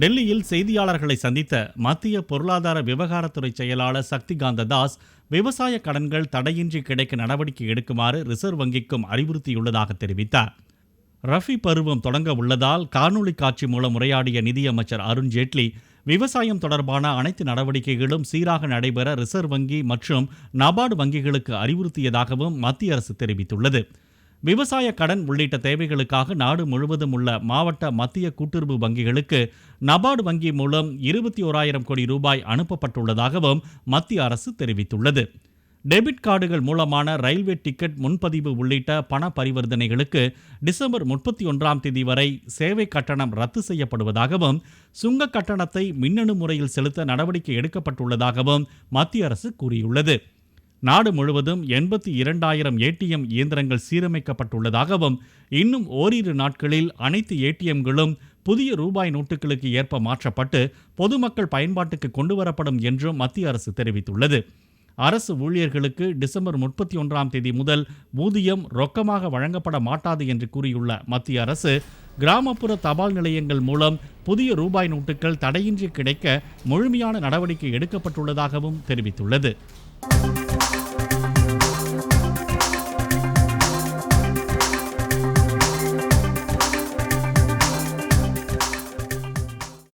டெல்லியில் செய்தியாளர்களை சந்தித்த மத்திய பொருளாதார விவகாரத்துறை செயலாளர் சக்திகாந்த தாஸ் விவசாய கடன்கள் தடையின்றி கிடைக்க நடவடிக்கை எடுக்குமாறு ரிசர்வ் வங்கிக்கும் அறிவுறுத்தியுள்ளதாக தெரிவித்தார். ரஃபி பருவம் தொடங்க உள்ளதால் காணொலி காட்சி மூலம் உரையாடிய நிதியமைச்சர் அருண்ஜேட்லி விவசாயம் தொடர்பான அனைத்து நடவடிக்கைகளும் சீராக நடைபெற ரிசர்வ் வங்கி மற்றும் நபார்டு வங்கிகளுக்கு அறிவுறுத்தியதாகவும் மத்திய அரசு தெரிவித்துள்ளது. விவசாய கடன் உள்ளிட்ட தேவைகளுக்காக நாடு முழுவதும் உள்ள மாவட்ட மத்திய கூட்டுறவு வங்கிகளுக்கு நபார்டு வங்கி மூலம் 21,000 கோடி ரூபாய் அனுப்பப்பட்டுள்ளதாகவும் மத்திய அரசு தெரிவித்துள்ளது. டெபிட் கார்டுகள் மூலமான ரயில்வே டிக்கெட் முன்பதிவு உள்ளிட்ட பண பரிவர்த்தனைகளுக்கு டிசம்பர் 31ஆம் தேதி வரை சேவை கட்டணம் ரத்து செய்யப்படுவதாகவும் சுங்க கட்டணத்தை மின்னணு முறையில் செலுத்த நடவடிக்கை எடுக்கப்பட்டுள்ளதாகவும் மத்திய அரசு கூறியுள்ளது. நாடு முழுவதும் 82,000 ஏடிஎம் இயந்திரங்கள் சீரமைக்கப்பட்டுள்ளதாகவும் இன்னும் ஓரிரு நாட்களில் அனைத்து ஏடிஎம்களும் புதிய ரூபாய் நோட்டுகளுக்கு ஏற்ப மாற்றப்பட்டு பொதுமக்கள் பயன்பாட்டுக்கு கொண்டுவரப்படும் என்றும் மத்திய அரசு தெரிவித்துள்ளது. அரசு ஊழியர்களுக்கு டிசம்பர் 31ஆம் தேதி முதல் ஊதியம் ரொக்கமாக வழங்கப்பட மாட்டாது என்று கூறியுள்ள மத்திய அரசு கிராமப்புற தபால் நிலையங்கள் மூலம் புதிய ரூபாய் நோட்டுகள் தடையின்றி கிடைக்க முழுமையான நடவடிக்கை எடுக்கப்பட்டுள்ளதாகவும் தெரிவித்துள்ளது.